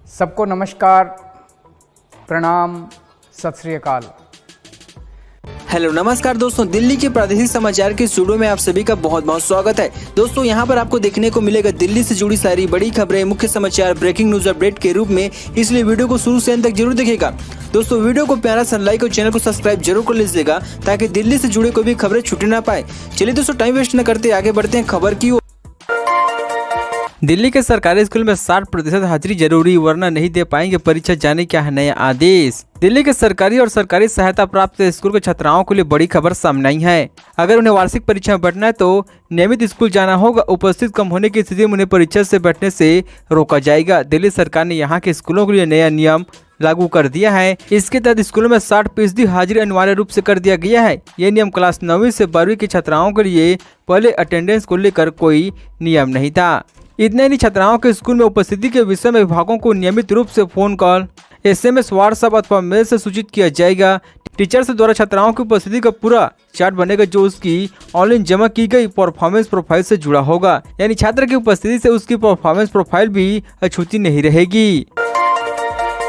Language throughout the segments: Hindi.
सबको नमस्कार, प्रणाम, सत श्री अकाल। हेलो नमस्कार दोस्तों, दिल्ली के प्रादेशिक समाचार के स्टूडियो में आप सभी का बहुत बहुत स्वागत है। दोस्तों यहाँ पर आपको देखने को मिलेगा दिल्ली से जुड़ी सारी बड़ी खबरें, मुख्य समाचार, ब्रेकिंग न्यूज अपडेट के रूप में, इसलिए वीडियो को शुरू से अंत तक जरूर देखिएगा। दोस्तों वीडियो को प्यारा सा लाइक और चैनल को सब्सक्राइब जरूर कर लीजिएगा ताकि दिल्ली से जुड़े कोई भी खबरें छूटे ना पाए। चलिए दोस्तों टाइम वेस्ट न करते आगे बढ़ते हैं खबर की ओर। दिल्ली के सरकारी स्कूल में 60% हाजिरी जरूरी, वरना नहीं दे पाएंगे परीक्षा, जाने क्या है नया आदेश। दिल्ली के सरकारी और सरकारी सहायता प्राप्त स्कूल के छात्राओं के लिए बड़ी खबर सामने आई है। अगर उन्हें वार्षिक परीक्षा में बैठना है तो नियमित स्कूल जाना होगा। उपस्थित कम होने की स्थिति में उन्हें परीक्षा से बैठने से रोका जाएगा। दिल्ली सरकार ने यहाँ के स्कूलों के लिए नया नियम लागू कर दिया है। इसके तहत स्कूलों में 60% हाजिरी अनिवार्य रूप से कर दिया गया है। ये नियम क्लास 9वीं से 12वीं की छात्राओं के लिए पहले अटेंडेंस को लेकर कोई नियम नहीं था। इतने ही छात्राओं के स्कूल में उपस्थिति के विषय में विभागों को नियमित रूप से फोन कॉल, SMS, व्हाट्सएप अथवा मेल से सूचित किया जाएगा। टीचर्स द्वारा छात्राओं की उपस्थिति का पूरा चार्ट बनेगा जो उसकी ऑनलाइन जमा की गई परफॉर्मेंस प्रोफाइल से जुड़ा होगा। यानी छात्र की उपस्थिति से उसकी परफॉर्मेंस प्रोफाइल भी अछूती नहीं रहेगी।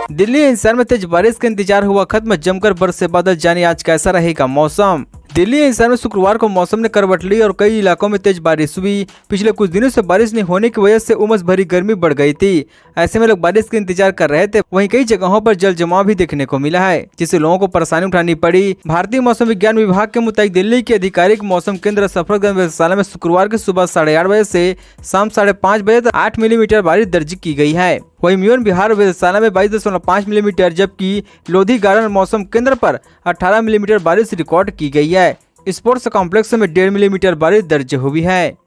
दिल्ली एनसीआर में तेज बारिश का इंतजार हुआ खत्म, जमकर बरसे बादल, जाने आज कैसा रहेगा मौसम। दिल्ली एनसीआर में शुक्रवार को मौसम ने करवट ली और कई इलाकों में तेज बारिश हुई। पिछले कुछ दिनों से बारिश नहीं होने की वजह से उमस भरी गर्मी बढ़ गई थी। ऐसे में लोग बारिश का इंतजार कर रहे थे। वहीं कई जगहों पर जल जमाव भी देखने को मिला है, जिससे लोगों को परेशानी उठानी पड़ी। भारतीय मौसम विज्ञान विभाग के मुताबिक दिल्ली के आधिकारिक मौसम केंद्र सफदरजंग वेधशाला में शुक्रवार की सुबह 8:30 बजे से शाम 5:30 बजे तक 8 मिलीमीटर बारिश दर्ज की गई है। वहीं म्यून बिहार वेधशाला में 22.5 मिलीमीटर, जबकि लोधी गार्डन मौसम केंद्र पर 18 मिलीमीटर बारिश रिकॉर्ड की गई है। स्पोर्ट्स कॉम्प्लेक्स में 1.5 मिलीमीटर बारिश दर्ज हुई है।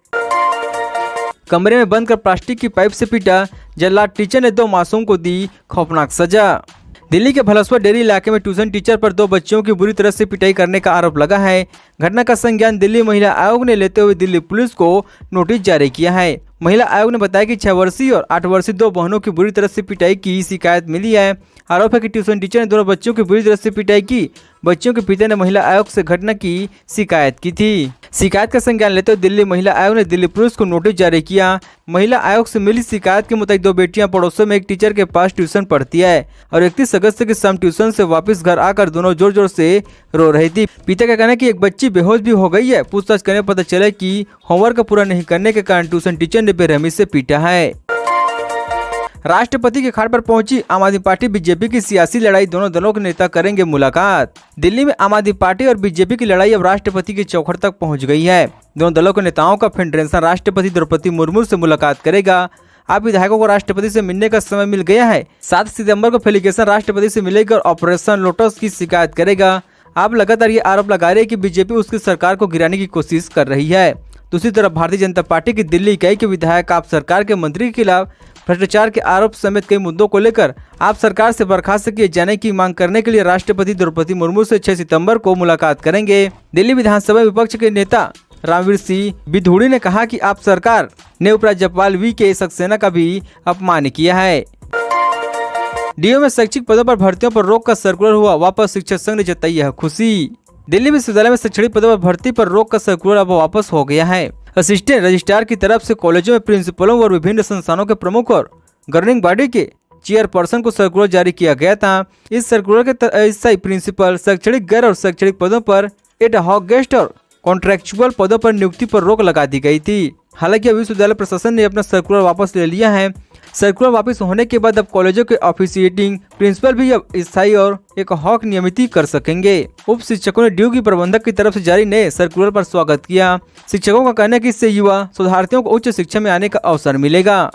कमरे में बंद कर प्लास्टिक की पाइप से पीटा जल्लाद, टीचर ने 2 मासूम को दी खौफनाक सजा। दिल्ली के भलसवा डेरी इलाके में ट्यूशन टीचर पर 2 बच्चियों की बुरी तरह से पिटाई करने का आरोप लगा है। घटना का संज्ञान दिल्ली महिला आयोग ने लेते हुए दिल्ली पुलिस को नोटिस जारी किया है। महिला आयोग ने बताया कि 6 वर्षीय और 8 वर्षीय 2 बहनों की बुरी तरह से पिटाई की शिकायत मिली है। आरोप है कि ट्यूशन टीचर ने दोनों बच्चों की बुरी तरह से पिटाई की। बच्चियों के पिता ने महिला आयोग से घटना की शिकायत की थी। शिकायत का संज्ञान लेते हुए दिल्ली महिला आयोग ने दिल्ली पुलिस को नोटिस जारी किया। महिला आयोग से मिली शिकायत के मुताबिक 2 बेटियां पड़ोसों में एक टीचर के पास ट्यूशन पढ़ती है और 31 अगस्त की शाम ट्यूशन से वापस घर आकर दोनों जोर जोर से रो रही थी। पिता का कहना है कि एक बच्ची बेहोश भी हो गई है। पूछताछ करने पता चला कि होमवर्क पूरा नहीं करने के कारण ट्यूशन टीचर ने बेरहमी से पीटा है। राष्ट्रपति के खाट पर पहुंची आम आदमी पार्टी बीजेपी की सियासी लड़ाई, दोनों दलों के नेता करेंगे मुलाकात। दिल्ली में आम आदमी पार्टी और बीजेपी की लड़ाई अब राष्ट्रपति के चौखट तक पहुंच गई है। दोनों दलों के नेताओं का फेडरेशन राष्ट्रपति द्रौपदी मुर्मू से मुलाकात करेगा। अब विधायकों को राष्ट्रपति से मिलने का समय मिल गया है। 7 सितंबर को फेलिगेशन राष्ट्रपति से मिलेगा और ऑपरेशन लोटस की शिकायत करेगा। आप लगातार ये आरोप लगा रहे हैं कि बीजेपी उसकी सरकार को गिराने की कोशिश कर रही है। दूसरी तरफ भारतीय जनता पार्टी की दिल्ली इकाई के विधायक आप सरकार के मंत्री के खिलाफ भ्रष्टाचार के आरोप समेत कई मुद्दों को लेकर आप सरकार से बर्खास्त किए जाने की मांग करने के लिए राष्ट्रपति द्रौपदी मुर्मू से 6 सितंबर को मुलाकात करेंगे। दिल्ली विधानसभा विपक्ष के नेता रामवीर सिंह बिधूड़ी ने कहा कि आप सरकार ने उपराज्यपाल वी के सक्सेना का भी अपमान किया है। डीओ में शैक्षिक पदों पर भर्तियों पर रोक का सर्कुलर हुआ वापस, शिक्षक संघ ने जताई है खुशी। दिल्ली विश्वविद्यालय में शैक्षणिक पदों पर भर्ती पर रोक का सर्कुलर अब वापस हो गया है। असिस्टेंट रजिस्ट्रार की तरफ से कॉलेजों में प्रिंसिपलों और विभिन्न संस्थानों के प्रमुख और गवर्निंग बॉडी के चेयरपर्सन को सर्कुलर जारी किया गया था। इस सर्कुलर के स्थायी प्रिंसिपल, शैक्षणिक गैर और शैक्षणिक पदों पर एड हॉक गेस्ट और कॉन्ट्रेक्चुअल पदों पर नियुक्ति पर रोक लगा दी गई थी। हालांकि अब विश्वविद्यालय प्रशासन ने अपना सर्कुलर वापस ले लिया है। सर्कुलर वापस होने के बाद अब कॉलेजों के ऑफिशिएटिंग प्रिंसिपल भी अब स्थायी और एक हॉक नियमित कर सकेंगे। उप शिक्षकों ने ड्यू की प्रबंधक की तरफ से जारी नए सर्कुलर पर स्वागत किया। शिक्षकों का कहना है कि इससे युवा शोधार्थियों को उच्च शिक्षा में आने का अवसर मिलेगा।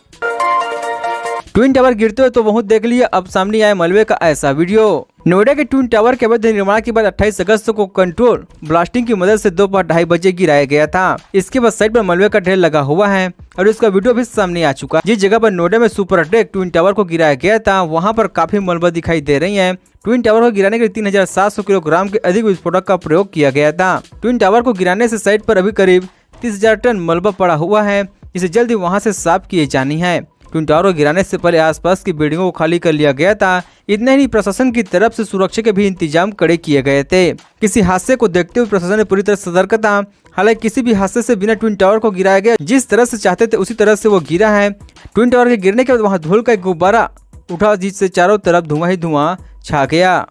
ट्विन टावर गिरते हुए तो बहुत देख लिया, अब सामने आया मलबे का ऐसा वीडियो। नोएडा के ट्विन टावर के अवैध निर्माण के बाद 28 अगस्त को कंट्रोल ब्लास्टिंग की मदद से दोपहर 2:30 बजे गिराया गया था। इसके बाद साइड पर मलबे का ढेर लगा हुआ है और इसका वीडियो भी सामने आ चुका है। जिस जगह पर नोएडा में सुपर अटैक ट्विन टावर को गिराया गया था वहां पर काफी मलबा दिखाई दे रही है। ट्विन टावर को गिराने के लिए 3700 किलोग्राम के अधिक विस्फोटक का प्रयोग किया गया था। ट्विन टावर को गिराने से साइट पर अभी करीब 30,000 टन मलबा पड़ा हुआ है, इसे जल्दी वहाँ से साफ किए जानी है। ट्विन टावर को गिराने से पहले आसपास की बिल्डिंगों को खाली कर लिया गया था। इतना ही प्रशासन की तरफ से सुरक्षा के भी इंतजाम कड़े किए गए थे। किसी हादसे को देखते हुए प्रशासन ने पूरी तरह सतर्क था। हालांकि किसी भी हादसे से बिना ट्विन टावर को गिराया गया, जिस तरह से चाहते थे उसी तरह से वो गिरा है। ट्विन टावर के गिरने के बाद वहां धूल का एक गुब्बारा उठा जिससे चारों तरफ धुआं ही धुआं छा गया।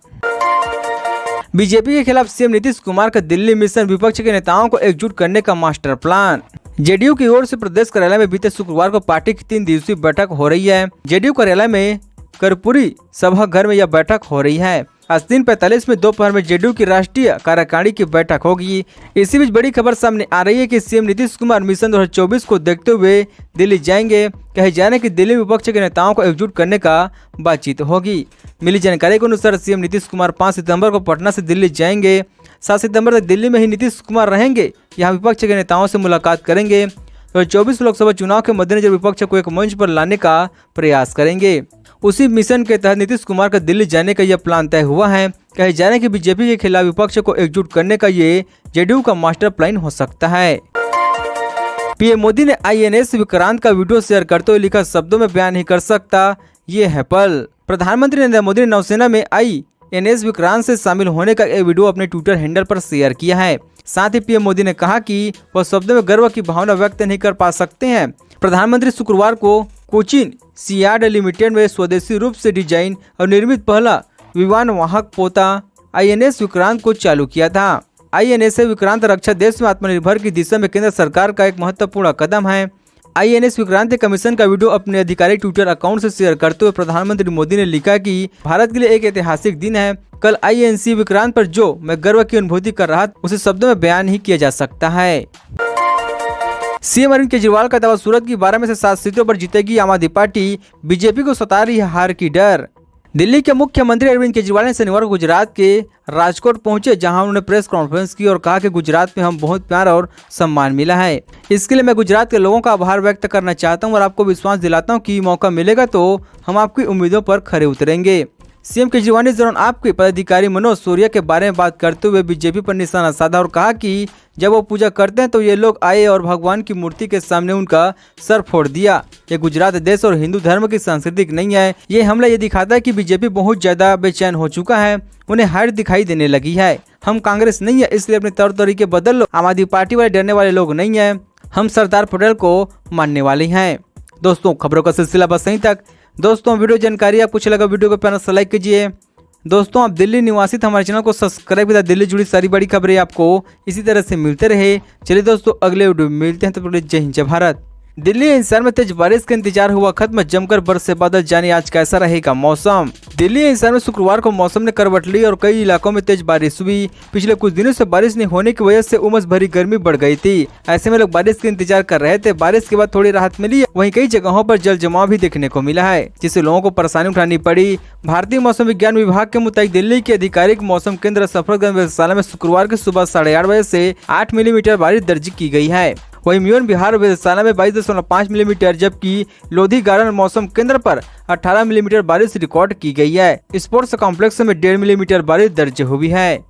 बीजेपी के खिलाफ सीएम नीतीश कुमार का दिल्ली मिशन, विपक्ष के नेताओं को एकजुट करने का मास्टर प्लान। जेडीयू की ओर से प्रदेश कार्यालय में बीते शुक्रवार को पार्टी की 3 दिवसीय बैठक हो रही है। जेडीयू कार्यालय में कर्पूरी सभा घर में यह बैठक हो रही है। आज 3:45 में दोपहर में जेडीयू की राष्ट्रीय कार्यकारिणी की बैठक होगी। इसी बीच बड़ी खबर सामने आ रही है कि सीएम नीतीश कुमार मिशन 2024 को देखते हुए दिल्ली जाएंगे। कहे जा रहे हैं कि दिल्ली में विपक्ष के नेताओं को एकजुट करने का बातचीत होगी। मिली जानकारी के अनुसार सीएम नीतीश कुमार 5 सितंबर को पटना से दिल्ली जाएंगे। 7 सितंबर तक दिल्ली में ही नीतीश कुमार रहेंगे। यहाँ विपक्ष के नेताओं से मुलाकात करेंगे। 2024 लोकसभा चुनाव के मद्देनजर विपक्ष को एक मंच पर लाने का प्रयास करेंगे। उसी मिशन के तहत नीतीश कुमार का दिल्ली जाने का यह प्लान तय हुआ है। कहे जा रहे हैं कि बीजेपी के खिलाफ विपक्ष को एकजुट करने का ये जेडीयू का मास्टर प्लान हो सकता है। पीएम मोदी ने आईएनएस विक्रांत का वीडियो शेयर करते हुए लिखा, शब्दों में बयान नहीं कर सकता ये है पल। प्रधानमंत्री नरेंद्र मोदी ने नौसेना में आईएनएस विक्रांत से शामिल होने का एक वीडियो अपने ट्विटर हैंडल पर शेयर किया है। साथ ही पीएम मोदी ने कहा कि वह शब्दों में गर्व की भावना व्यक्त नहीं कर पा सकते हैं। प्रधानमंत्री शुक्रवार को कोचीन सीयार्ड लिमिटेड में स्वदेशी रूप से डिजाइन और निर्मित पहला विमान वाहक पोता आईएनएस विक्रांत को चालू किया था। आईएनएस विक्रांत रक्षा देश में आत्मनिर्भर की दिशा में केंद्र सरकार का एक महत्वपूर्ण कदम है। आईएनएस विक्रांत के मिशन का वीडियो अपने आधिकारिक ट्विटर अकाउंट से शेयर करते हुए प्रधानमंत्री मोदी ने लिखा कि भारत के लिए एक ऐतिहासिक दिन है। कल आईएनएस विक्रांत पर जो मैं गर्व की अनुभूति कर रहा था उसे शब्दों में बयान नहीं किया जा सकता है। सीएम अरविंद केजरीवाल का दावा, सूरत की 12 में से 7 सीटों पर जीतेगी आम आदमी पार्टी, बीजेपी को सता रही है हार की डर। दिल्ली के मुख्यमंत्री अरविंद केजरीवाल ने शनिवार को गुजरात के राजकोट पहुंचे, जहां उन्होंने प्रेस कॉन्फ्रेंस की और कहा कि गुजरात में हम बहुत प्यार और सम्मान मिला है। इसके लिए मैं गुजरात के लोगों का आभार व्यक्त करना चाहता हूं और आपको विश्वास दिलाता हूं कि मौका मिलेगा तो हम आपकी उम्मीदों पर खरे उतरेंगे। सीएम केजरीवाल ने इस दौरान आपके पदाधिकारी मनोज सूर्या के बारे में बात करते हुए बीजेपी पर निशाना साधा और कहा कि जब वो पूजा करते हैं तो ये लोग आए और भगवान की मूर्ति के सामने उनका सर फोड़ दिया। ये गुजरात देश और हिंदू धर्म की संस्कृति नहीं है। ये हमला ये दिखाता है कि बीजेपी बहुत ज्यादा बेचैन हो चुका है, उन्हें हार दिखाई देने लगी है। हम कांग्रेस नहीं है, इसलिए अपने तौर तरीके बदल लो। आम आदमी पार्टी वाले डरने वाले लोग नहीं है, हम सरदार पटेल को मानने वाले हैं। दोस्तों, खबरों का सिलसिला बस यहीं तक। दोस्तों, वीडियो जानकारी आपको अच्छा लगा, वीडियो को प्यार से लाइक कीजिए। दोस्तों, आप दिल्ली निवासी तो हमारे चैनल को सब्सक्राइब कीजिए। दिल्ली जुड़ी सारी बड़ी खबरें आपको इसी तरह से मिलते रहे। चलिए दोस्तों, अगले वीडियो में मिलते हैं। तो जय हिंद, जय भारत। दिल्ली एनसीआर में तेज बारिश का इंतजार हुआ खत्म, जमकर बरसे बादल। जाने आज कैसा रहेगा मौसम। दिल्ली एनसीआर में शुक्रवार को मौसम ने करवट ली और कई इलाकों में तेज बारिश हुई। पिछले कुछ दिनों से बारिश नहीं होने की वजह से उमस भरी गर्मी बढ़ गई थी। ऐसे में लोग बारिश का इंतजार कर रहे थे। बारिश के बाद थोड़ी राहत मिली, वहीं कई जगहों पर जल जमाव भी देखने को मिला है, जिससे लोगों को परेशानी उठानी पड़ी। भारतीय मौसम विज्ञान विभाग के मुताबिक दिल्ली के आधिकारिक मौसम केंद्र सफदरजंग वेधशाला में शुक्रवार की सुबह 8:30 बजे से 8 मिलीमीटर बारिश दर्ज की गई है। वहीं म्यून बिहार वेधशाला में 22.5 मिलीमीटर, जबकि लोधी गार्डन मौसम केंद्र पर 18 मिलीमीटर बारिश रिकॉर्ड की गई है। स्पोर्ट्स कॉम्प्लेक्स में 1.5 मिलीमीटर बारिश दर्ज हुई है।